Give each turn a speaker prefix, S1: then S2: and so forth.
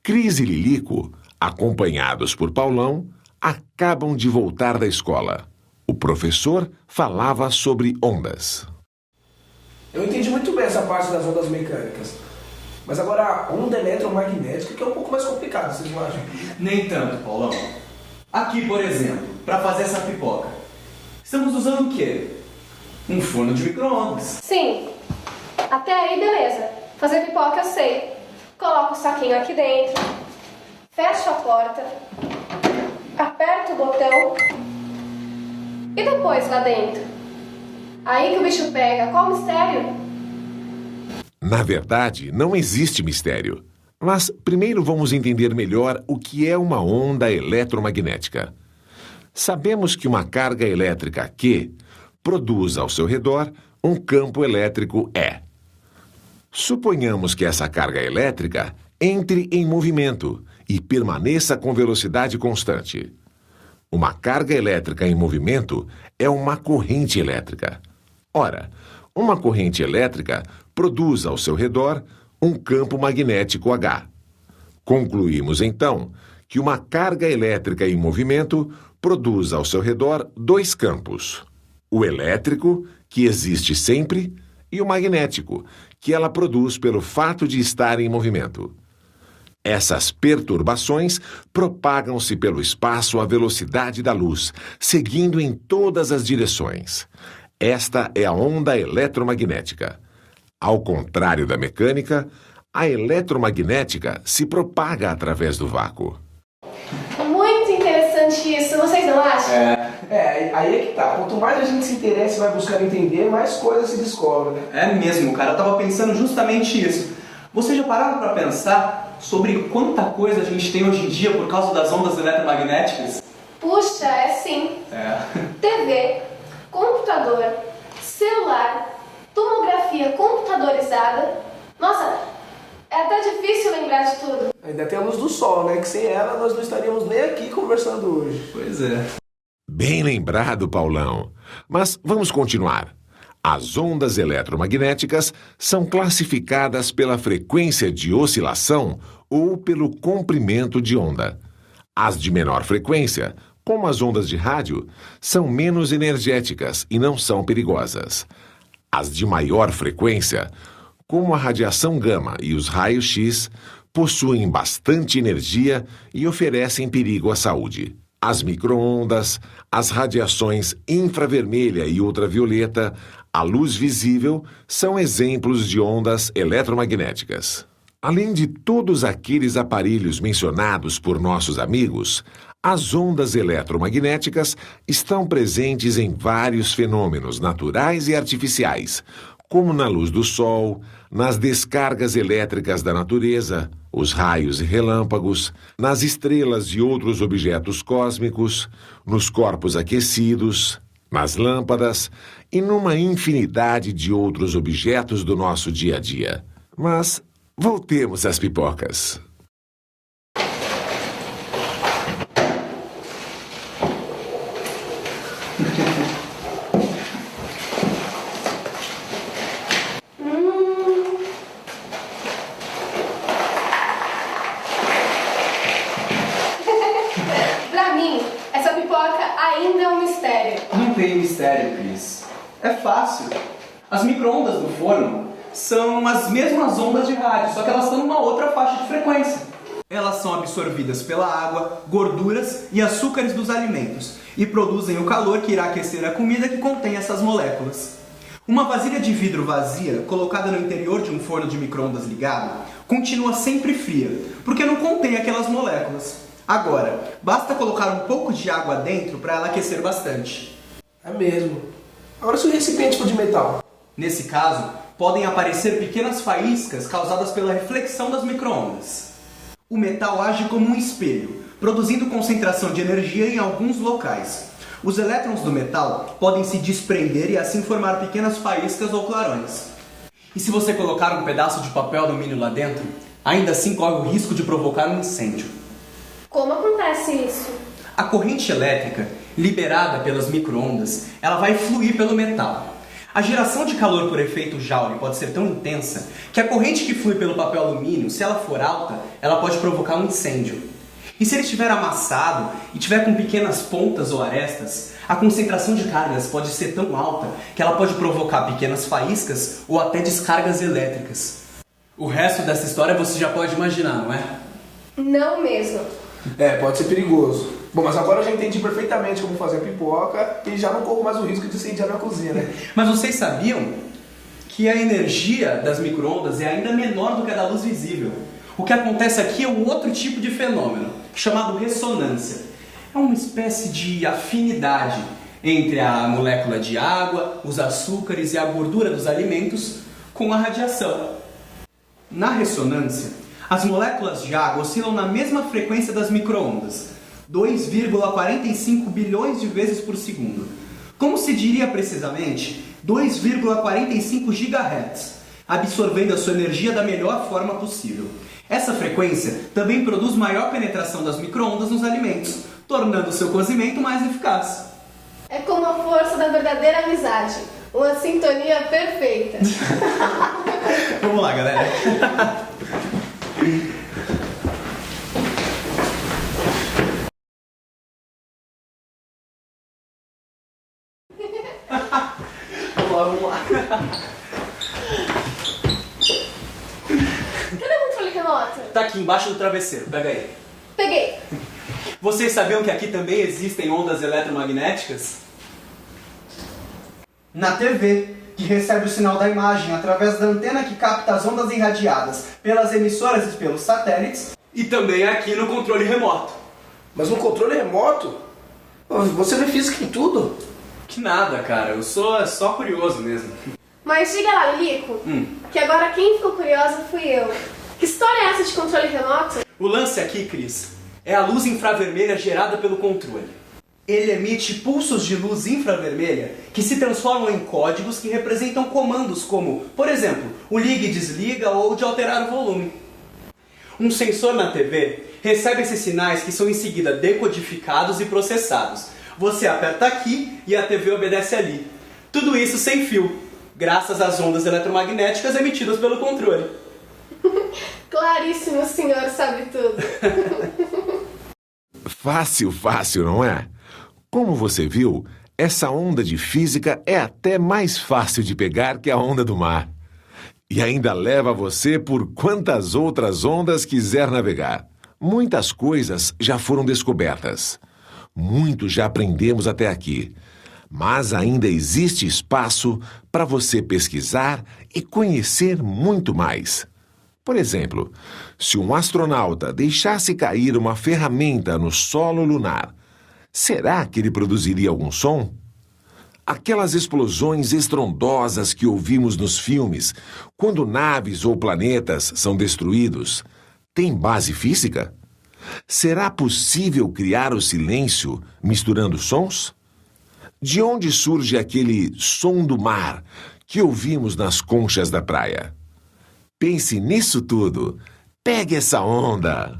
S1: Cris e Lilico, acompanhados por Paulão, acabam de voltar da escola. O professor falava sobre ondas.
S2: Eu entendi muito bem essa parte das ondas mecânicas. Mas agora a onda eletromagnética que é um pouco mais complicado, vocês não acham?
S3: Nem tanto, Paulão. Aqui, por exemplo, para fazer essa pipoca, estamos usando o quê? Um forno de micro-ondas.
S4: Sim, até aí beleza. Fazer pipoca eu sei. Coloco o saquinho aqui dentro, fecho a porta, aperto o botão e depois lá dentro. Aí que o bicho pega. Qual o mistério?
S1: Na verdade, não existe mistério. Mas primeiro vamos entender melhor o que é uma onda eletromagnética. Sabemos que uma carga elétrica Q produz ao seu redor um campo elétrico E. Suponhamos que essa carga elétrica entre em movimento e permaneça com velocidade constante. Uma carga elétrica em movimento é uma corrente elétrica. Ora, uma corrente elétrica produz ao seu redor um campo magnético H. Concluímos, então, que uma carga elétrica em movimento produz ao seu redor dois campos: o elétrico, que existe sempre, e o magnético, que ela produz pelo fato de estar em movimento. Essas perturbações propagam-se pelo espaço à velocidade da luz, seguindo em todas as direções. Esta é a onda eletromagnética. Ao contrário da mecânica, a eletromagnética se propaga através do vácuo.
S4: Muito interessante isso, vocês não acham?
S2: Aí é que tá. Quanto mais a gente se interessa e vai buscar entender, mais coisas se descobrem, né?
S3: É mesmo, cara. Eu tava pensando justamente isso. Vocês já pararam para pensar sobre quanta coisa a gente tem hoje em dia por causa das ondas eletromagnéticas?
S4: Puxa, é sim. TV, computador, celular, tomografia computadorizada. Nossa, é até difícil lembrar de tudo.
S2: Ainda tem a luz do sol, né? Que sem ela nós não estaríamos nem aqui conversando hoje.
S3: Pois é.
S1: Bem lembrado, Paulão. Mas vamos continuar. As ondas eletromagnéticas são classificadas pela frequência de oscilação ou pelo comprimento de onda. As de menor frequência, como as ondas de rádio, são menos energéticas e não são perigosas. As de maior frequência, como a radiação gama e os raios X, possuem bastante energia e oferecem perigo à saúde. As micro-ondas, as radiações infravermelha e ultravioleta, a luz visível, são exemplos de ondas eletromagnéticas. Além de todos aqueles aparelhos mencionados por nossos amigos, as ondas eletromagnéticas estão presentes em vários fenômenos naturais e artificiais, como na luz do sol, nas descargas elétricas da natureza, os raios e relâmpagos, nas estrelas e outros objetos cósmicos, nos corpos aquecidos, nas lâmpadas e numa infinidade de outros objetos do nosso dia a dia. Mas voltemos às pipocas.
S4: Pra mim, essa pipoca ainda é um mistério.
S3: Não tem mistério, Cris. É fácil. As micro-ondas do forno são as mesmas ondas de rádio, só que elas estão numa outra faixa de frequência. Elas são absorvidas pela água, gorduras e açúcares dos alimentos e produzem o calor que irá aquecer a comida que contém essas moléculas. Uma vasilha de vidro vazia, colocada no interior de um forno de micro-ondas ligado, continua sempre fria, porque não contém aquelas moléculas. Agora, basta colocar um pouco de água dentro para ela aquecer bastante.
S2: É mesmo. Agora se o recipiente for de metal?
S3: Nesse caso, podem aparecer pequenas faíscas causadas pela reflexão das micro-ondas. O metal age como um espelho, produzindo concentração de energia em alguns locais. Os elétrons do metal podem se desprender e assim formar pequenas faíscas ou clarões. E se você colocar um pedaço de papel alumínio lá dentro, ainda assim corre o risco de provocar um incêndio.
S4: Como acontece isso?
S3: A corrente elétrica, liberada pelas micro-ondas, ela vai fluir pelo metal. A geração de calor por efeito Joule pode ser tão intensa que a corrente que flui pelo papel alumínio, se ela for alta, ela pode provocar um incêndio. E se ele estiver amassado e tiver com pequenas pontas ou arestas, a concentração de cargas pode ser tão alta que ela pode provocar pequenas faíscas ou até descargas elétricas. O resto dessa história você já pode imaginar, não é?
S4: Não mesmo.
S2: Pode ser perigoso. Bom, mas agora eu já entendi perfeitamente como fazer a pipoca e já não corro mais o risco de incendiar minha cozinha, né?
S3: Mas vocês sabiam que a energia das micro-ondas é ainda menor do que a da luz visível? O que acontece aqui é um outro tipo de fenômeno, chamado ressonância. É uma espécie de afinidade entre a molécula de água, os açúcares e a gordura dos alimentos com a radiação. Na ressonância, as moléculas de água oscilam na mesma frequência das micro-ondas, 2,45 bilhões de vezes por segundo. Como se diria precisamente, 2,45 GHz, absorvendo a sua energia da melhor forma possível. Essa frequência também produz maior penetração das micro-ondas nos alimentos, tornando o seu cozimento mais eficaz.
S4: É como a força da verdadeira amizade. Uma sintonia perfeita.
S3: Vamos lá, galera. Vamos lá.
S4: Cadê o controle remoto?
S3: Tá aqui embaixo do travesseiro, pega aí.
S4: Peguei.
S3: Vocês sabiam que aqui também existem ondas eletromagnéticas? Na TV, que recebe o sinal da imagem através da antena que capta as ondas irradiadas pelas emissoras e pelos satélites, e também aqui no controle remoto.
S2: Mas no controle remoto? Você vê física em tudo?
S3: Que nada, cara, eu sou só curioso mesmo.
S4: Mas diga lá, Lilico, que agora quem ficou curiosa fui eu. Que história é essa de controle remoto?
S3: O lance aqui, Cris, é a luz infravermelha gerada pelo controle. Ele emite pulsos de luz infravermelha que se transformam em códigos que representam comandos como, por exemplo, o liga e desliga ou de alterar o volume. Um sensor na TV recebe esses sinais que são em seguida decodificados e processados. Você aperta aqui e a TV obedece ali. Tudo isso sem fio, graças às ondas eletromagnéticas emitidas pelo controle.
S4: Claríssimo, o senhor sabe tudo.
S1: Fácil, fácil, não é? Como você viu, essa onda de física é até mais fácil de pegar que a onda do mar. E ainda leva você por quantas outras ondas quiser navegar. Muitas coisas já foram descobertas. Muito já aprendemos até aqui. Mas ainda existe espaço para você pesquisar e conhecer muito mais. Por exemplo, se um astronauta deixasse cair uma ferramenta no solo lunar, será que ele produziria algum som? Aquelas explosões estrondosas que ouvimos nos filmes, quando naves ou planetas são destruídos, têm base física? Será possível criar o silêncio misturando sons? De onde surge aquele som do mar que ouvimos nas conchas da praia? Pense nisso tudo. Pegue essa onda!